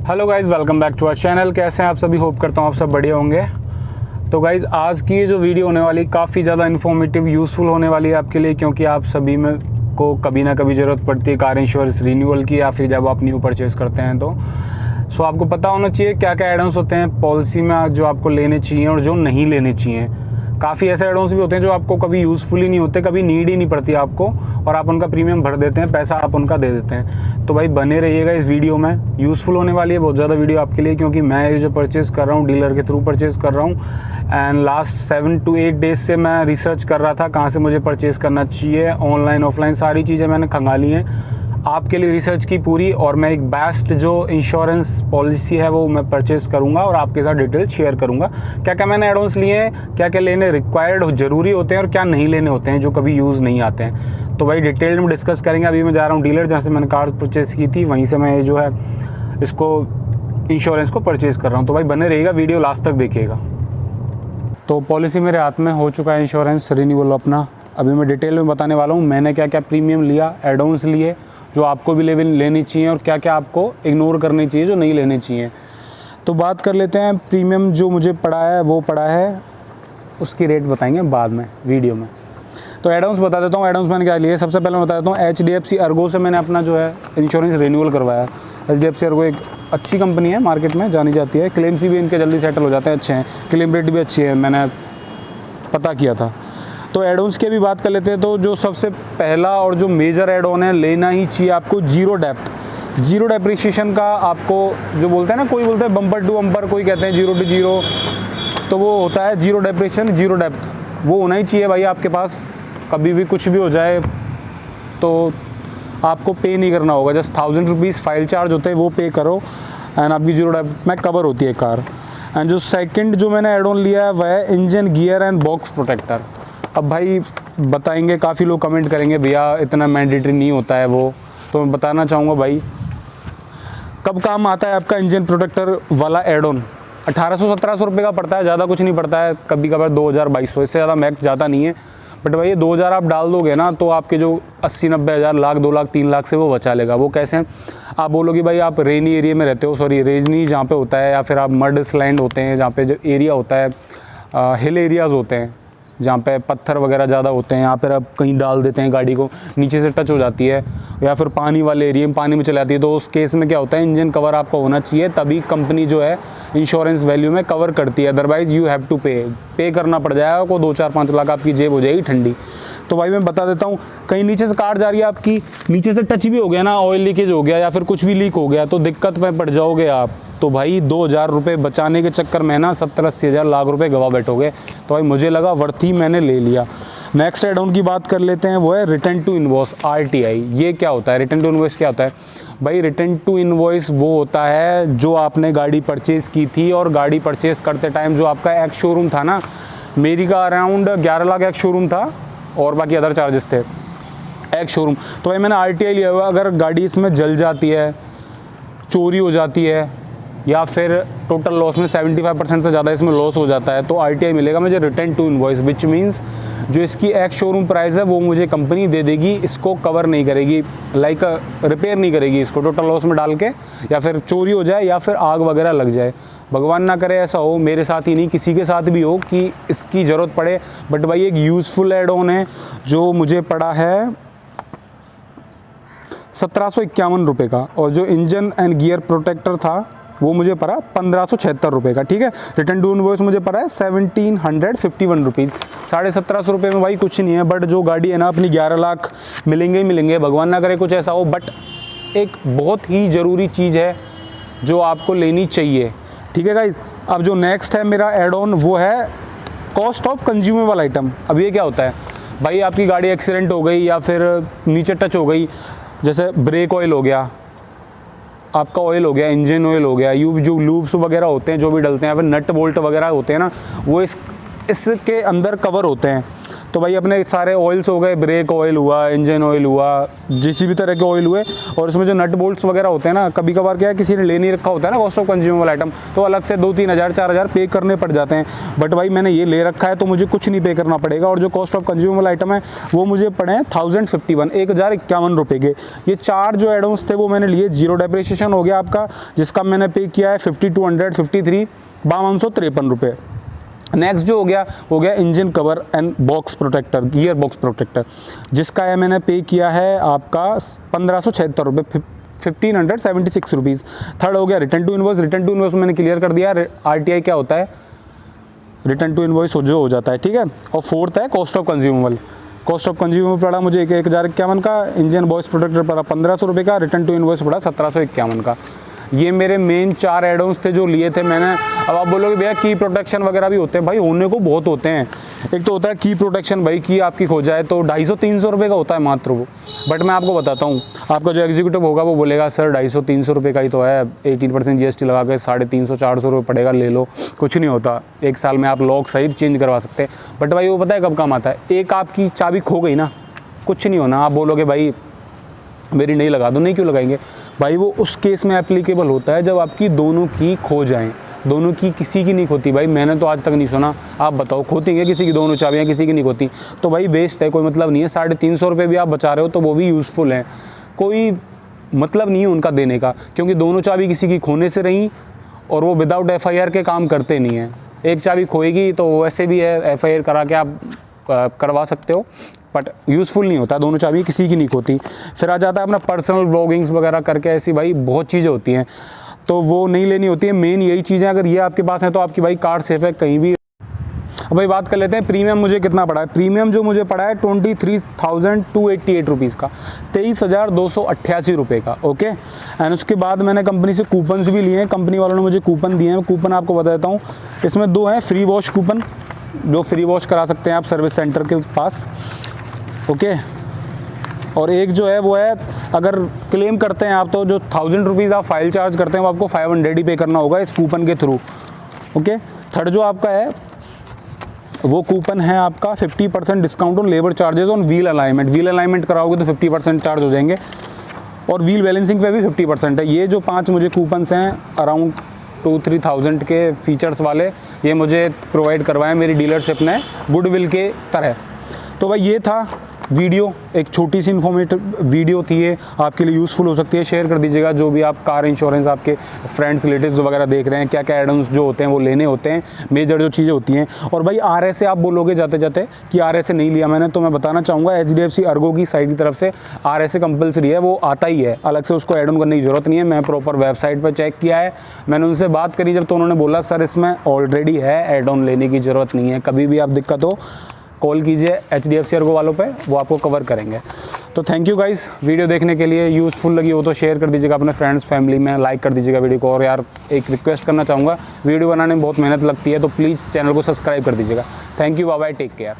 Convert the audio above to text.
Hello guys, welcome back to our channel. कैसे हैं आप सभी? होप करता हूँ आप सब बढ़िया होंगे। तो गाइज़, आज की ये जो वीडियो होने वाली काफ़ी ज़्यादा इन्फॉर्मेटिव यूज़फुल होने वाली है आपके लिए, क्योंकि आप सभी में को कभी ना कभी ज़रूरत पड़ती है कार इंश्योरेंस रिन्यूअल की, या फिर जब आप न्यू परचेज़ करते हैं तो सो आपको पता होना चाहिए क्या क्या एड-ऑन्स होते हैं पॉलिसी में जो आपको लेने चाहिए और जो नहीं लेने चाहिए। काफ़ी ऐसे एड-ऑन्स भी होते हैं जो आपको कभी यूज़फुल ही नहीं होते, कभी नीड ही नहीं पड़ती आपको, और आप उनका प्रीमियम भर देते हैं, पैसा आप उनका दे देते हैं। तो भाई बने रहिएगा इस वीडियो में, यूज़फुल होने वाली है बहुत ज़्यादा वीडियो आपके लिए, क्योंकि मैं ये जो परचेज़ कर रहा हूँ डीलर के थ्रू परचेज़ कर रहा हूँ, एंड लास्ट 7 to 8 डेज़ से मैं रिसर्च कर रहा था कहाँ से मुझे परचेज़ करना चाहिए, ऑनलाइन ऑफलाइन सारी चीज़ें मैंने खंगाली हैं आपके लिए रिसर्च की पूरी, और मैं एक बेस्ट जो इंश्योरेंस पॉलिसी है वो मैं परचेज़ करूंगा और आपके साथ डिटेल शेयर करूंगा। क्या क्या मैंने एड-ऑन्स लिए हैं, क्या क्या लेने रिक्वायर्ड ज़रूरी होते हैं और क्या नहीं लेने होते हैं जो कभी यूज़ नहीं आते हैं। तो भाई डिटेल में डिस्कस करेंगे। अभी मैं जा रहा हूँ डीलर जहाँ से मैंने कार परचेज़ की थी, वहीं से मैं जो है इसको इंश्योरेंस को परचेज़ कर रहा हूँ। तो भाई बने रहिएगा, वीडियो लास्ट तक देखिएगा। तो पॉलिसी मेरे हाथ में हो चुका है इंश्योरेंस रिन्यूअल अपना। अभी मैं डिटेल में बताने वाला हूँ मैंने क्या क्या प्रीमियम लिया, एड-ऑन्स लिए जो आपको भी लेनी चाहिए, और क्या क्या आपको इग्नोर करनी चाहिए जो नहीं लेने चाहिए। तो बात कर लेते हैं प्रीमियम जो मुझे पड़ा है वो पड़ा है, उसकी रेट बताएंगे बाद में वीडियो में। तो एड-ऑन्स बता देता हूँ, एड-ऑन्स मैंने क्या लिए। सबसे पहले मैं बता देता हूँ HDFC अर्गो से मैंने अपना जो है इंश्योरेंस रिन्यूअल करवाया। HDFC अर्गो एक अच्छी कंपनी है, मार्केट में जानी जाती है, क्लेम्स भी इनके जल्दी सेटल हो जाते हैं, अच्छे हैं, क्लेम रेट भी अच्छी है, मैंने पता किया था। तो एड-ऑन्स की भी बात कर लेते हैं। तो जो सबसे पहला और जो मेजर एड-ऑन है, लेना ही चाहिए आपको, जीरो डेप्रिसिएशन का। आपको जो बोलते हैं ना, कोई बोलते हैं बम्पर टू बम्पर, कोई कहते हैं 0 to 0, तो वो होता है जीरो डेप्रिसिएशन, जीरो डेप्थ, वो होना ही चाहिए भाई आपके पास। कभी भी कुछ भी हो जाए तो आपको पे नहीं करना होगा, जस्ट 1000 रुपीज़ फाइल चार्ज होते हैं, वो पे करो एंड आपकी जीरो डेप्थ में कवर होती है कार। एंड जो सेकंड जो मैंने एड-ऑन लिया है वह है engine gear and box protector. अब भाई बताएंगे, काफ़ी लोग कमेंट करेंगे भैया इतना मैंडेटरी नहीं होता है वो, तो मैं बताना चाहूँगा भाई कब काम आता है आपका इंजन प्रोटेक्टर वाला एड-ऑन। 1800-1700 रुपये का पड़ता है, ज़्यादा कुछ नहीं पड़ता है, कभी कभार 2000-2200, इससे ज़्यादा मैक्स ज़्यादा नहीं है। बट भाई ये 2000 आप डाल दोगे ना तो आपके जो 80-90 हज़ार, लाख, 2 लाख, 3 लाख से वो बचा लेगा। वो कैसे हैं? आप बोलोगे भाई आप रेनी एरिया में रहते हो, सॉरी रेनी जहाँ पे होता है, या फिर आप मड स्लैंड होते हैं जहाँ पे जो एरिया होता है, हिल एरियाज़ होते हैं जहाँ पे पत्थर वगैरह ज़्यादा होते हैं, यहाँ पर आप कहीं डाल देते हैं गाड़ी को, नीचे से टच हो जाती है, या फिर पानी वाले एरिया में पानी में चले जाती है, तो उस केस में क्या होता है, इंजन कवर आपका होना चाहिए, तभी कंपनी जो है इंश्योरेंस वैल्यू में कवर करती है। अदरवाइज़ यू हैव टू पे करना पड़ जाएगा आपको, 2-4-5 लाख आपकी जेब हो जाएगी ठंडी। तो भाई मैं बता देता हूँ, कहीं नीचे से कार जा रही है आपकी, नीचे से टच भी हो गया ना, ऑयल लीकेज हो गया या फिर कुछ भी लीक हो गया, तो दिक्कत में पड़ जाओगे आप। तो भाई 2000 रुपये बचाने के चक्कर में ना 70-80 हज़ार, लाख रुपए गवा बैठोगे। तो भाई मुझे लगा वर्थी, मैंने ले लिया। नेक्स्ट एड-ऑन की बात कर लेते हैं, वो है रिटर्न टू इनवॉइस, RTI। ये क्या होता है? रिटर्न टू इनवॉइस क्या होता है भाई? रिटर्न टू इनवॉइस वो होता है जो आपने गाड़ी परचेज़ की थी, और गाड़ी परचेज़ करते टाइम जो आपका एक शोरूम था ना, मेरी का अराउंड 11 लाख एक शोरूम था, और बाकी अदर चार्जेस थे एक शोरूम। तो भाई मैंने RTI लिया हुआ, अगर गाड़ी इसमें जल जाती है, चोरी हो जाती है, या फिर टोटल लॉस में 75% से ज़्यादा इसमें लॉस हो जाता है, तो RTI मिलेगा मुझे return to invoice, which means जो इसकी एक शोरूम प्राइस है वो मुझे कंपनी दे देगी, इसको कवर नहीं करेगी, लाइक रिपेयर नहीं करेगी इसको टोटल लॉस में डाल के, या फिर चोरी हो जाए या फिर आग वगैरह लग जाए। भगवान ना करे ऐसा हो, मेरे साथ ही नहीं किसी के साथ भी हो कि इसकी ज़रूरत पड़े। बट भाई एक यूज़फुल एड-ऑन है जो मुझे पड़ा है 1751 रुपये का, और जो इंजन एंड गियर प्रोटेक्टर था वो मुझे पड़ा 1576 रुपये का। ठीक है, रिटर्न टू इनवॉइस मुझे पड़ा है 1751 रुपीज़। 1750 रुपये में भाई कुछ नहीं है, बट जो गाड़ी है ना अपनी 11 लाख मिलेंगे ही मिलेंगे, भगवान ना करे कुछ ऐसा हो। बट एक बहुत ही ज़रूरी चीज़ है जो आपको लेनी चाहिए। ठीक है गाइज, अब जो नेक्स्ट है मेरा एड-ऑन वो है कॉस्ट ऑफ कंज्यूमेबल आइटम। अब ये क्या होता है भाई? आपकी गाड़ी एक्सीडेंट हो गई या फिर नीचे टच हो गई, जैसे ब्रेक ऑयल हो गया, आपका ऑयल हो गया, इंजन ऑयल हो गया, जो लूब्स वगैरह होते हैं जो भी डलते हैं, या फिर नट बोल्ट वगैरह होते हैं ना, वो इसके अंदर कवर होते हैं। तो भाई अपने सारे ऑयल्स हो गए, ब्रेक ऑयल हुआ, इंजन ऑयल हुआ, जिसी भी तरह के ऑयल हुए, और इसमें जो नट बोल्ट्स वगैरह होते हैं ना, कभी कभार क्या है किसी ने ले नहीं रखा होता है ना कॉस्ट ऑफ कंज्यूमेबल आइटम, तो अलग से 2-3 हज़ार 4 हज़ार पे करने पड़ जाते हैं। बट भाई मैंने ये ले रखा है तो मुझे कुछ नहीं पे करना पड़ेगा, और जो कॉस्ट ऑफ कंज्यूमेबल आइटम है वो मुझे पड़े हैं 1051 रुपये के। ये 4 जो एडोन्स थे वो मैंने लिए, जीरो डेप्रिसिएशन हो गया आपका, जिसका मैंने पे किया है 5253 रुपये। नेक्स्ट जो हो गया engine cover and box protector, gear box protector, जिसका है मैंने पे किया है आपका 1576 रुपये, 1576 रुपीज़। थर्ड हो गया return to invoice, return to invoice मैंने क्लियर कर दिया, RTI क्या होता है, रिटर्न टू इनवॉइस जो हो जाता है, ठीक है। और फोर्थ है cost of consumable, cost of consumable पड़ा मुझे 1051 का, इंजन बॉक्स प्रोटेक्टर पड़ा 1500 रुपये का, रिटर्न टू इनवॉइस पड़ा 1751 का। ये मेरे मेन 4 एडोन्स थे जो लिए थे मैंने। अब आप बोलोगे भैया की प्रोटेक्शन वगैरह भी होते हैं, भाई होने को बहुत होते हैं। एक तो होता है की प्रोटेक्शन, भाई की आपकी खो जाए तो 250-300 रुपये का होता है मात्र वो। बट मैं आपको बताता हूँ, आपका जो एग्जीक्यूटिव होगा वो बोलेगा सर 250-300 रुपये का ही तो है, 18% GST लगा के 350-400 रुपये पड़ेगा, ले लो, कुछ नहीं होता, 1 साल में आप लॉक सही चेंज करवा सकते हैं। बट भाई वो पता है कब काम आता है, एक आपकी चाबी खो गई ना, कुछ नहीं होना। आप बोलोगे भाई मेरी नहीं लगा दो, नहीं क्यों लगाएंगे भाई, वो उस केस में एप्लीकेबल होता है जब आपकी दोनों की खो जाएं, दोनों की किसी की नहीं खोती। भाई मैंने तो आज तक नहीं सुना, आप बताओ खोती हैं किसी की दोनों चाबियाँ, किसी की नहीं खोती, तो भाई वेस्ट है, कोई मतलब नहीं है। 350 रुपये भी आप बचा रहे हो तो वो भी यूज़फुल है, कोई मतलब नहीं है उनका देने का, क्योंकि दोनों चाबी किसी की खोने से रहीं और वो विदाउट FIR के काम करते नहीं हैं। एक चाबी खोएगी तो वैसे भी है FIR करा के आप करवा सकते हो, बट यूज़फुल नहीं होता, दोनों चाबी किसी की नहीं होती। फिर आ जाता है अपना पर्सनल व्लॉगिंग्स वगैरह करके, ऐसी भाई बहुत चीज़ें होती हैं तो वो नहीं लेनी होती है। मेन यही चीज़ें अगर ये आपके पास है तो आपकी भाई कार सेफ है कहीं भी। अब भाई बात कर लेते हैं प्रीमियम मुझे कितना पड़ा है। प्रीमियम जो मुझे पड़ा है 23,288 रुपीज़ का, 23,288 रुपये का, ओके। एंड उसके बाद मैंने कंपनी से कूपन्स भी लिए हैं, कंपनी वालों ने मुझे कूपन दिए हैं। कूपन आपको बता देता हूँ, इसमें 2 हैं फ्री वॉश कूपन, जो फ्री वॉश करा सकते हैं आप सर्विस सेंटर के पास, ओके। और एक जो है वो है अगर क्लेम करते हैं आप तो जो 1000 रुपीज़ आप फाइल चार्ज करते हैं वो आपको 500 ही पे करना होगा इस कूपन के थ्रू, ओके। थर्ड जो आपका है वो कूपन है आपका 50% discount on labour charges on wheel alignment. Wheel alignment कराओगे तो 50% चार्ज हो जाएंगे, और व्हील बैलेंसिंग पे भी 50% है। ये जो 5 मुझे कूपन्स हैं अराउंड 2-3 थाउजेंड के फीचर्स वाले, ये मुझे प्रोवाइड करवाएं मेरी डीलरशिप ने गुडविल के तरह। तो भाई ये था वीडियो, एक छोटी सी इन्फॉर्मेटिव वीडियो थी, ये आपके लिए यूज़फुल हो सकती है। शेयर कर दीजिएगा जो भी आप कार इंश्योरेंस आपके फ्रेंड्स रिलेटिव्स वगैरह देख रहे हैं, क्या क्या एडम्स जो होते हैं वो लेने होते हैं, मेजर जो चीज़ें होती हैं। और भाई RSA आप बोलोगे जाते जाते कि RSA नहीं लिया मैंने, तो मैं बताना चाहूँगा HDFC अर्गो की साइट की तरफ से RSA कंपलसरी है, वो आता ही है, अलग से उसको ऐड ऑन करने की ज़रूरत नहीं है। मैं प्रॉपर वेबसाइट पर चेक किया है, मैंने उनसे बात करी जब, तो उन्होंने बोला सर इसमें ऑलरेडी है, ऐड ऑन लेने की ज़रूरत नहीं है, कभी भी आप दिक्कत हो कॉल कीजिए HDFC अर्गो वालों पे, वो आपको कवर करेंगे। तो थैंक यू गाइस वीडियो देखने के लिए। यूज़फुल लगी हो तो शेयर कर दीजिएगा अपने फ्रेंड्स फैमिली में, लाइक कर दीजिएगा वीडियो को। और यार एक रिक्वेस्ट करना चाहूँगा, वीडियो बनाने में बहुत मेहनत लगती है तो प्लीज़ चैनल को सब्सक्राइब कर दीजिएगा। Thank you, bye bye, take care.